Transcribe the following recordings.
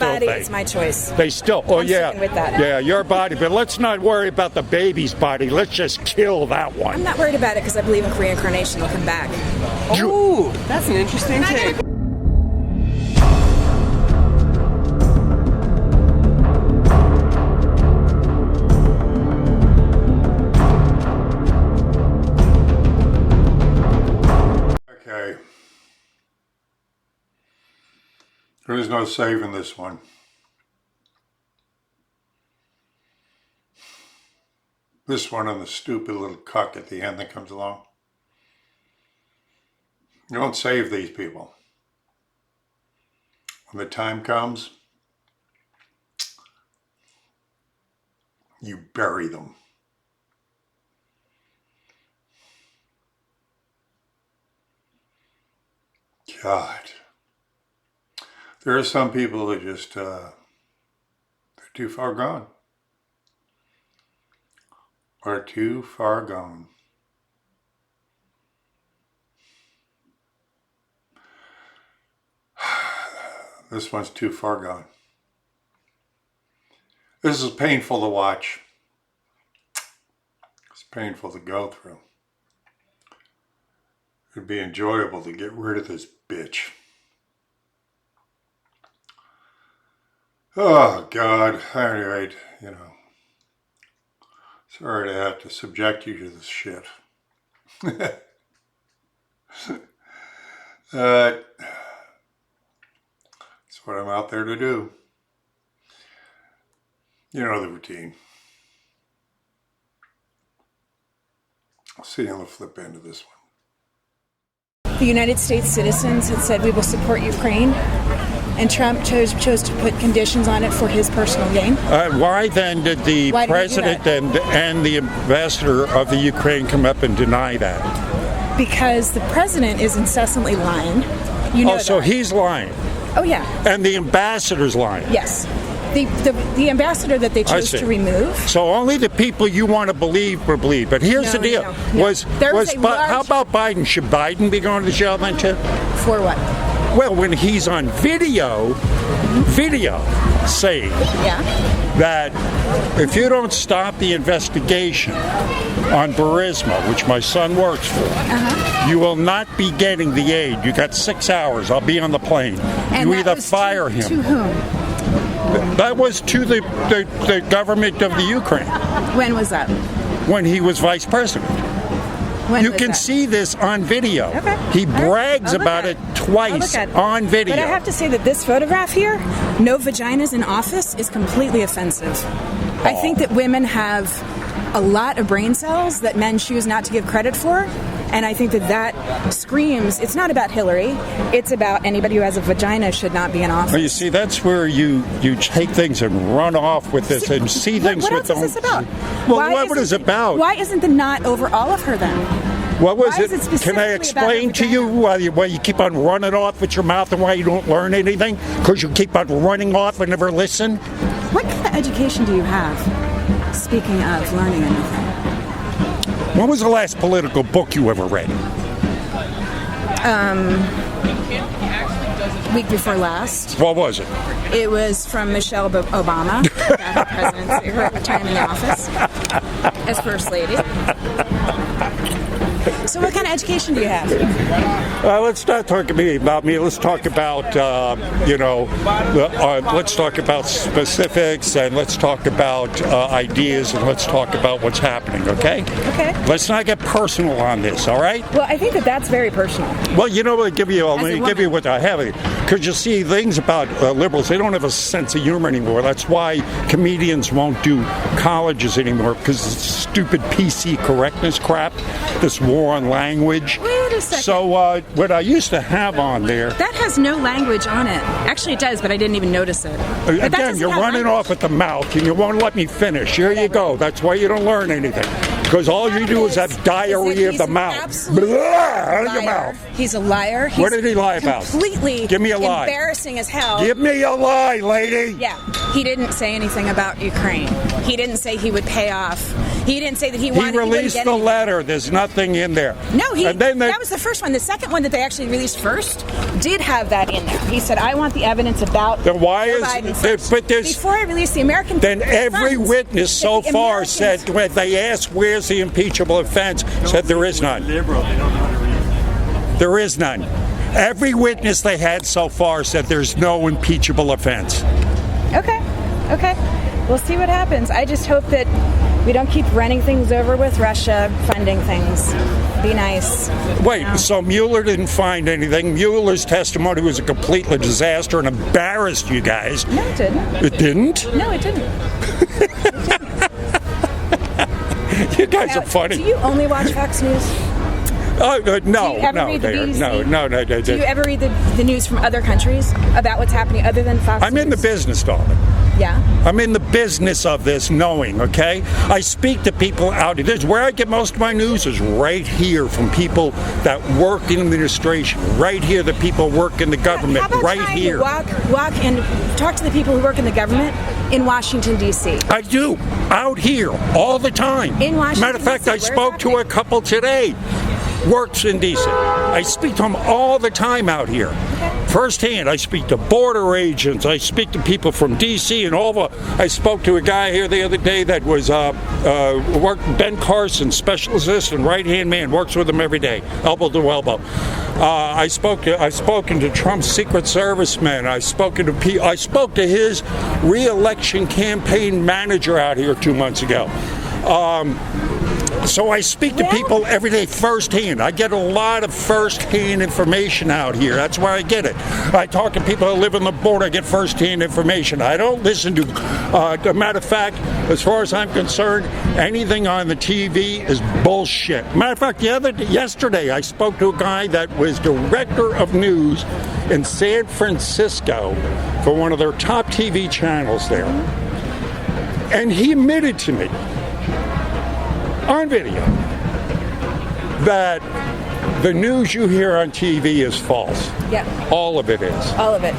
body, think. it's my choice. They still, I'm sticking with that. Yeah, your body. But let's not worry about the baby's body. Let's just kill that one. I'm not worried about it because I believe in reincarnation. They'll come back. Ooh, that's an interesting take. Okay. There is no saving this one. This one and the stupid little cuck at the end that comes along. You don't save these people. When the time comes, you bury them. God. There are some people that just, they're too far gone. Are too far gone. This one's too far gone. This is painful to watch. It's painful to go through. It'd be enjoyable to get rid of this bitch. Oh, God. At any rate, you know. Sorry to have to subject you to this shit. That's what I'm out there to do. You know the routine. I'll see you on the flip end of this one. The United States citizens had said we will support Ukraine, and Trump chose to put conditions on it for his personal gain. Why then did the president and the ambassador of the Ukraine come up and deny that? Because the president is incessantly lying. You know so that. he's lying. Oh, yeah. And the ambassador's lying. Yes. The ambassador that they chose to remove. So only the people you want to believe will believe. But here's the deal: how about Biden? Should Biden be going to jail then too? For what? Well, when he's on video saying that if you don't stop the investigation on Burisma, which my son works for, you will not be getting the aid. You got 6 hours. I'll be on the plane. And you either fire him. To whom? That was to the government of the Ukraine. When was that? When he was vice president. You can see this on video. Okay. He brags about it twice on video. But I have to say that this photograph here, no vaginas in office, is completely offensive. I think that women have a lot of brain cells that men choose not to give credit for. And I think that screams, it's not about Hillary, it's about anybody who has a vagina should not be in office. Well, you see, that's where you take things and run off with this and see things what with them. What else is this about? Well, what is it about? Why isn't the knot over all of her then? What was why it? Is it Can I explain to you why you keep on running off with your mouth and why you don't learn anything? Because you keep on running off and never listen? What kind of education do you have? Speaking of learning anything. When was the last political book you ever read? Week before last. What was it? It was from Michelle Obama about her presidency, her time in the office as First Lady. So what kind of education do you have? Let's not talk about me. Let's talk about, let's talk about specifics, and let's talk about ideas, and let's talk about what's happening, okay? Okay. Let's not get personal on this, all right? Well, I think that that's very personal. Well, you know what? Let me give you what I have. Because you see, things about liberals, they don't have a sense of humor anymore. That's why comedians won't do colleges anymore, because it's stupid PC correctness crap, this war on language. Wait a second. So what I used to have on there... That has no language on it. Actually, it does, but I didn't even notice it. Again, you're running off at the mouth, and you won't let me finish. Here you go. That's why you don't learn anything. Because all you do is have diarrhea of the mouth. Out of your mouth. He's a liar. What did he lie about? Completely Give me a lie. Embarrassing as hell. Give me a lie, lady. Yeah. He didn't say anything about Ukraine. He didn't say he would pay off. He didn't say that he wanted. He released the letter. There's nothing in there. No, that was the first one. The second one that they actually released first did have that in there. He said, "I want the evidence about." Then why before I release the American? Then every witness so far said, when they asked, "Where's the impeachable offense?" said there is none. There is none. Every witness they had so far said there's no impeachable offense. Okay. We'll see what happens. I just hope that we don't keep running things over with Russia funding things. Be nice. Wait, so Mueller didn't find anything. Mueller's testimony was a complete disaster and embarrassed you guys. No, it didn't. It didn't? No, it didn't. You guys are funny. Do you only watch Fox News? No. Do you ever read the BBC? Do you ever read the news from other countries about what's happening other than Fox News? I'm in the business, darling. Yeah? I'm in the business of this knowing, okay? I speak to people out here. This is where I get most of my news is right here from people that work in administration. Right here, the people work in the government. How about right here. Walk and talk to the people who work in the government in Washington, D.C. I do. Out here. All the time. In Washington, matter of fact, I spoke to a couple today. Works in D.C. I speak to them all the time out here. Okay. Firsthand, I speak to border agents. I speak to people from D.C. and all the. I spoke to a guy here the other day that was Ben Carson, special assistant, right-hand man, works with him every day, elbow to elbow. I've spoken to Trump's Secret Service men. I spoke to his re-election campaign manager out here 2 months ago. So I speak to people every day firsthand. I get a lot of firsthand information out here. That's where I get it. I talk to people who live on the border. I get firsthand information. I don't listen to, matter of fact, as far as I'm concerned, anything on the TV is bullshit. Matter of fact, yesterday I spoke to a guy that was director of news in San Francisco for one of their top TV channels there. And he admitted to me on video that the news you hear on TV is false. Yep. All of it is. All of it.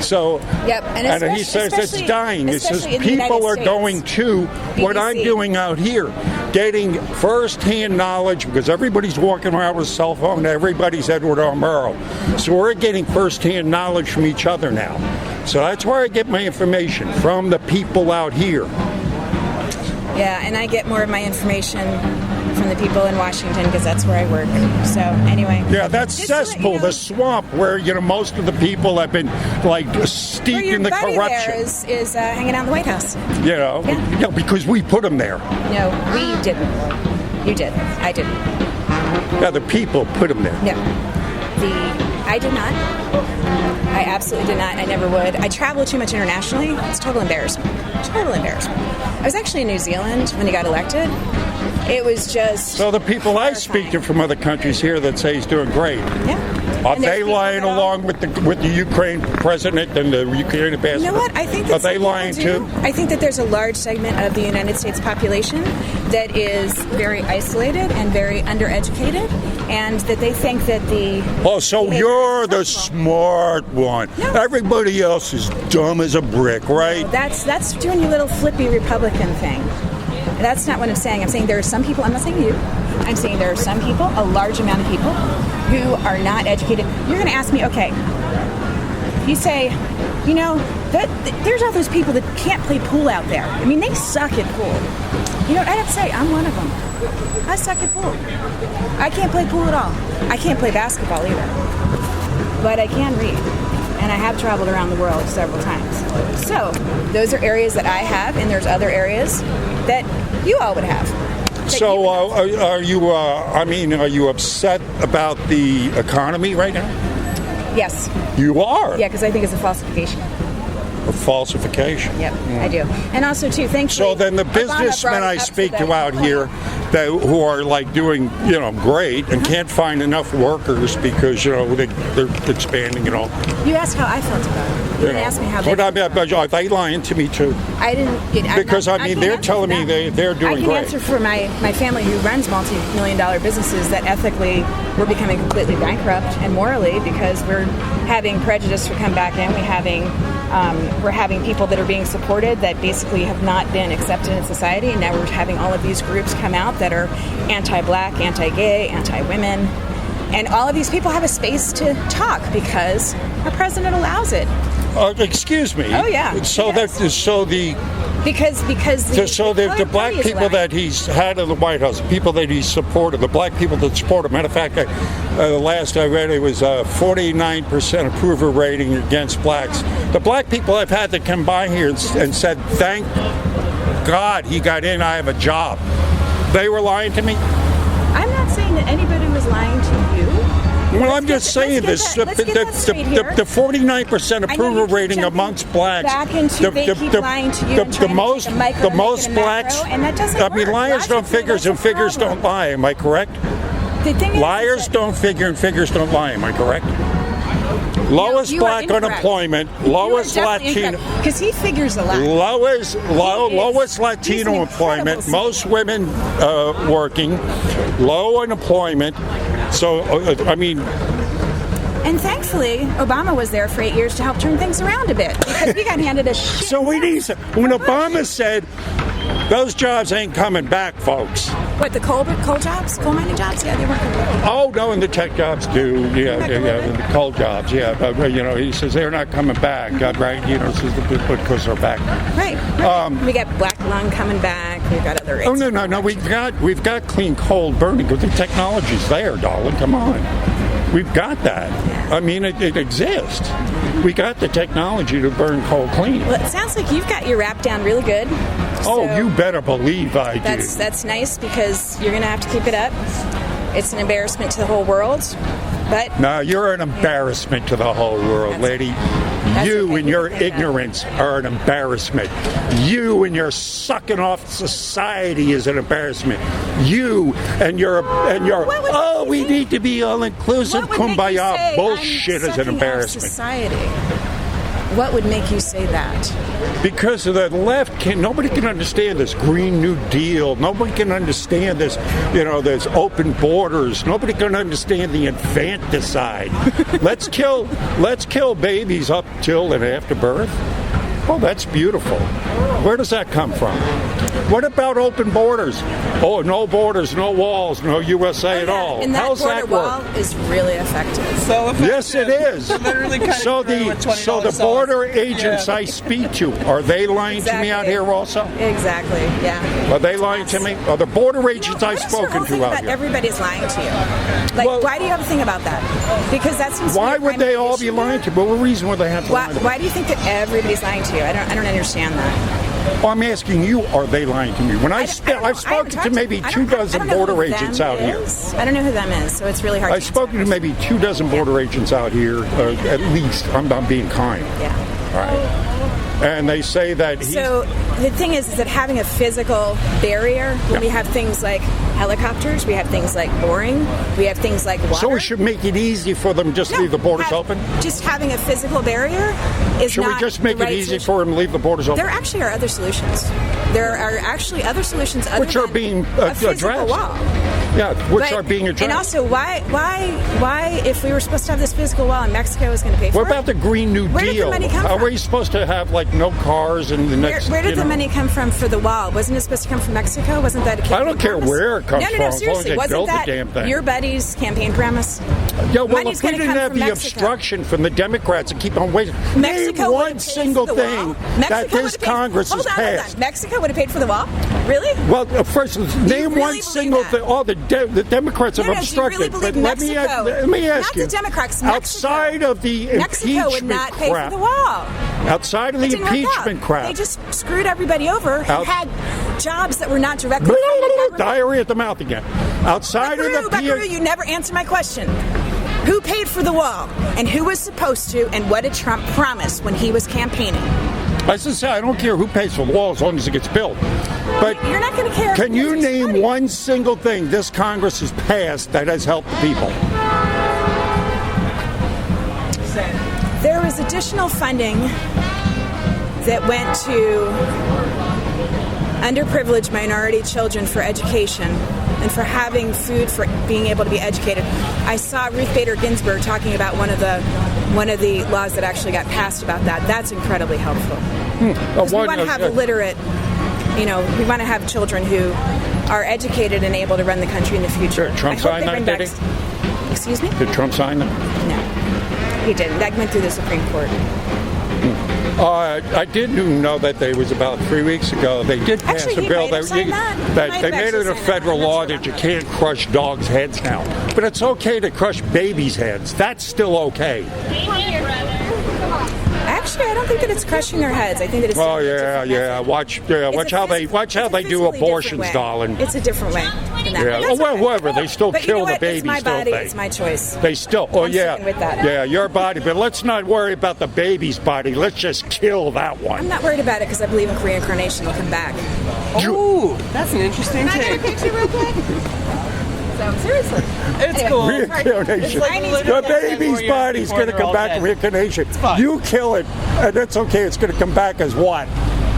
So, yep. And he says it's dying. He says people are going to what I'm doing out here, getting first-hand knowledge, because everybody's walking around with a cell phone. Everybody's Edward R. Murrow. So we're getting first-hand knowledge from each other now. So that's where I get my information, from the people out here. Yeah, and I get more of my information from the people in Washington because that's where I work. So anyway. Yeah, that's cesspool, the swamp where most of the people have been steeped in the corruption. There is hanging out in the White House. Yeah, because we put them there. No, we didn't. You did. I didn't. Yeah, the people put them there. Yeah. I did not. I absolutely did not. I never would. I travel too much internationally. It's total embarrassment. Total embarrassment. I was actually in New Zealand when he got elected. It was just. So the people I speak to from other countries here that say he's doing great. Yeah. Are they lying along with the Ukraine president and the Ukraine ambassador? You know what? I think that are they lying too? I think that there's a large segment of the United States population that is very isolated and very undereducated, and that they think that the. Oh, so you're the smart one. No. Everybody else is dumb as a brick, right? No, that's doing your little flippy Republican thing. That's not what I'm saying. I'm saying there are some people. I'm not saying you. I'm saying there are some people, a large amount of people, who are not educated. You're going to ask me, okay, you say, there's all those people that can't play pool out there. I mean, they suck at pool. I'd have to say, I'm one of them. I suck at pool. I can't play pool at all. I can't play basketball either. But I can read. And I have traveled around the world several times. So, those are areas that I have, and there's other areas that you all would have. So, are you upset about the economy right now? Yes. You are? Yeah, because I think it's a falsification. A falsification? Yep, I do. And also, too, thankfully... So then the businessmen I speak to out here who are doing, great and can't find enough workers because, they're expanding and all. You asked how I felt about it. You didn't ask me how they But are they lying to me, too? I didn't... Because, they're telling me they're doing great. I can answer for my family who runs multi-million-dollar businesses that ethically we're becoming completely bankrupt and morally because we're having prejudice to come back in. We're having We're having people that are being supported that basically have not been accepted in society. And now we're having all of these groups come out that are anti-black, anti-gay, anti-women. And all of these people have a space to talk because our president allows it. Excuse me. Oh, yeah. Because the black people that he's had in the White House, the people that he's supported, the black people that support him. Matter of fact, the last I read, it was 49% approval rating against blacks. The black people I've had that come by here and said, "Thank God he got in. I have a job." They were lying to me. I'm not saying that anybody was lying to you. Well, I'm just saying this. The 49% approval rating amongst blacks. The most blacks. I mean, liars don't figure and figures don't lie. Am I correct? Liars don't figure and figures don't lie. Am I correct? Lowest black unemployment, lowest Latino. Because he figures a lot. Lowest Latino employment, most women working, low unemployment. So, I mean. And thankfully, Obama was there for 8 years to help turn things around a bit because we got handed a shit. So when Obama said, those jobs ain't coming back, folks. What, the coal jobs? Coal mining jobs? Yeah, they weren't coming back. Oh, no, and the tech jobs do. Yeah, the coal jobs, yeah. But, he says they're not coming back, right? Because they're back. Right. We got black lung coming back. We've got other rates. Oh, no. We've got clean coal burning because the technology's there, darling. Come on. We've got that. I mean, it exists. We got the technology to burn coal clean. Well, it sounds like you've got your rap down really good. Oh, you better believe I do. That's nice because you're going to have to keep it up. It's an embarrassment to the whole world. But no, you're an embarrassment to the whole world, lady. You and your ignorance are an embarrassment. You and your sucking off society is an embarrassment. You and your we need to be all inclusive kumbaya bullshit is an embarrassment. Society. What would make you say that? Because the left nobody can understand this Green New Deal. Nobody can understand this, there's open borders. Nobody can understand the infanticide. Let's kill babies up till and after birth. Oh, that's beautiful. Where does that come from? What about open borders? Oh, no borders, no walls, no USA at all. And that How's border that work? wall is really effective. So effective. Yes, it is. So the border agents I speak to, are they lying to me out here also? Exactly. Yeah. Are they lying to me? Are the border agents I've spoken to out here? Everybody's lying to you. Why do you have a thing about that? Because that seems. Why would they all be lying to me? What reason would they have to lie to me? Why do you think that everybody's lying to you? I don't understand that. Well, I'm asking you, are they lying to me? I've spoken to maybe 24 border agents out here. I don't know who them is, so it's really hard to I've spoken to maybe 24 border agents out here, at least. I'm being kind. Yeah. All right. And they say that So the thing is that having a physical barrier, when we have things like helicopters, we have things like boring, we have things like water. So we should make it easy for them just to leave the borders open? Just having a physical barrier is Should we just make it easy for them to leave the borders open? There actually are other solutions. There are actually other solutions which are being addressed. Wall. Yeah, are being addressed. And also, why, if we were supposed to have this physical wall and Mexico was going to pay for it? What about the Green New Deal? Where did the money come from? Are we supposed to have, no cars in the next... Where did the money come from for the wall? Wasn't it supposed to come from Mexico? Wasn't that a campaign I don't care where it comes from. No, seriously. Wasn't that damn thing. your buddy's campaign premise? Yeah, well, if we didn't have the obstruction from the Democrats and keep on waiting, name one single thing that this Congress has passed. Mexico would have paid for the wall? Really? Well, first, name one single thing. All the Democrats have obstructed. But let me ask you. Not the Democrats. Outside of the Mexico would not pay for the wall. Outside of the impeachment crap. They just screwed everybody over who had jobs that were not directly. Diarrhea at the mouth again. Outside of the Buckaroo, you never answered my question. Who paid for the wall? And who was supposed to? And what did Trump promise when he was campaigning? I say I don't care who pays for the wall as long as it gets built. But you're not going to care. Can you name one single thing this Congress has passed that has helped the people? There was additional funding that went to underprivileged minority children for education and for having food, for being able to be educated. I saw Ruth Bader Ginsburg talking about one of the laws that actually got passed about that. That's incredibly helpful. We want to have literate, we want to have children who are educated and able to run the country in the future. Did Trump sign that, did he? Excuse me? Did Trump sign that? No, he didn't. That went through the Supreme Court. I did know that they was about 3 weeks ago. They did pass a bill that they made it a federal law that you can't crush dogs' heads now. But it's okay to crush babies' heads. That's still okay. Actually, I don't think that it's crushing their heads. I think that it's. Oh yeah. Watch how they do abortions, darling. It's a different way. Yeah. Oh well, whoever they still kill the babies, it's my body, don't they? It's my choice. They still. Oh I'm yeah. sticking with that. Yeah, your body. But let's not worry about the baby's body. Let's just kill that one. I'm not worried about it because I believe in reincarnation. Will come back. Ooh, that's an interesting Can I take. get a picture real quick? So, seriously. It's cool. Reincarnation. Like The baby's body's going to come back in reincarnation. You kill it, and it's okay. It's going to come back as what?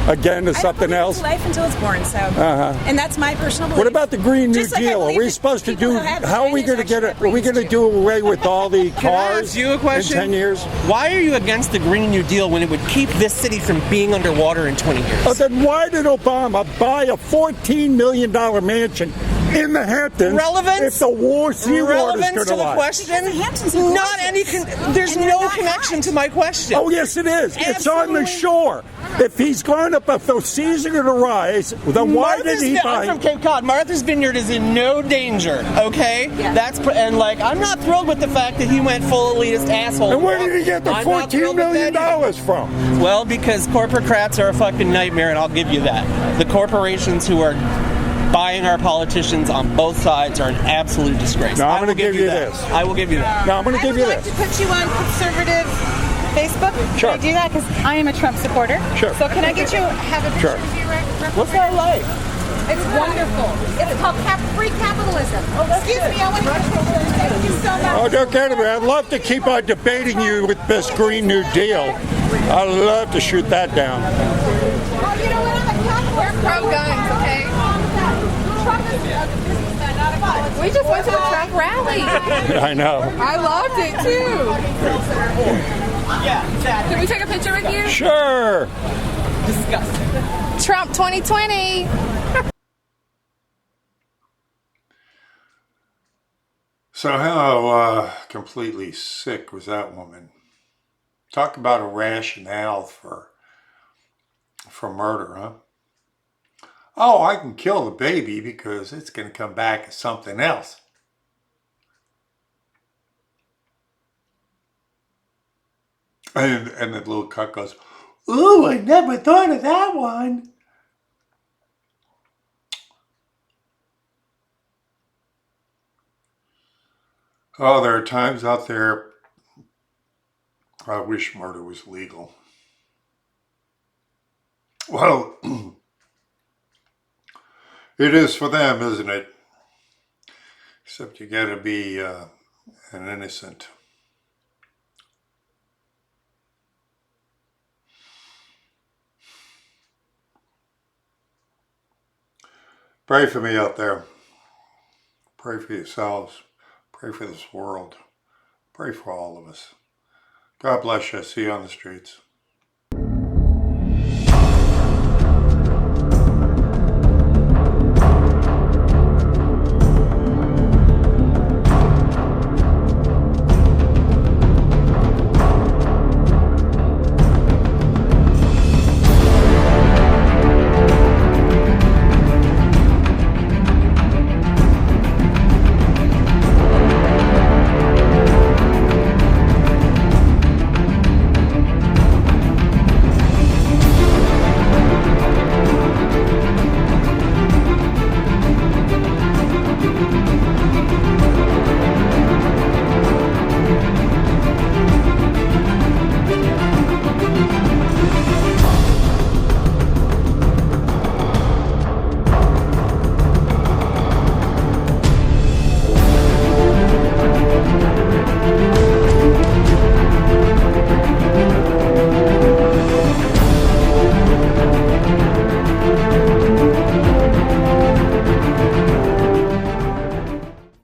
Again, as something else? It's life until it's born. So, and that's my personal belief. What about the Green New Just like I Deal? Are believe we that supposed to people do? who have How are we going to vaginas get it? actually Are we going to have do away with all the Can I cars ask you a question? in 10 years? Why are you against the Green New Deal when it would keep this city from being underwater in 20 years? Oh, then why did Obama buy a $14 million mansion in the Hamptons? Relevance? If the sea water is Relevance going to the rise? question? The Hamptons are Not any. There's And they're no not connection hot. to my question. Oh yes, it is. It's on the Absolutely. shore. If he's going up, if the seas are going to rise, then why did he I'm buy? from Cape Cod. Martha's Vineyard is in no danger. Okay, and I'm not thrilled with the fact that he went full elitist asshole. And where did he get the I'm not $14 thrilled with million that either. from? Well, because corporatocrats are a fucking nightmare, and I'll give you that. The corporations who are buying our politicians on both sides are an absolute disgrace. No, I'm I will gonna give you that. this. I will give you that. No, I'm going to give you I would this. like to put you on conservative Facebook. Sure. Can I do that? Because I am a Trump supporter. Sure. So can I get you have a picture Sure. of you What's that like? It's wonderful. It's called free capitalism. Excuse me, I want to get a picture. Thank you so much. Oh, don't get it. I'd love to keep on debating you with this Green New Deal. I'd love to shoot that down. Well, you know what? I'm a capitalist. We're pro-guns, okay? Trump is a businessman, not a politician. We just went to the Trump rally. I know. I loved it, too. Yeah, can we take a picture with you? Sure. Trump 2020. So how completely sick was that woman? Talk about a rationale for murder, huh? Oh, I can kill the baby because it's going to come back as something else. And the little cuck goes, ooh, I never thought of that one. Oh, there are times out there I wish murder was legal. Well, it is for them, isn't it? Except you gotta be an innocent. Pray for me out there. Pray for yourselves. Pray for this world. Pray for all of us. God bless you. See you on the streets.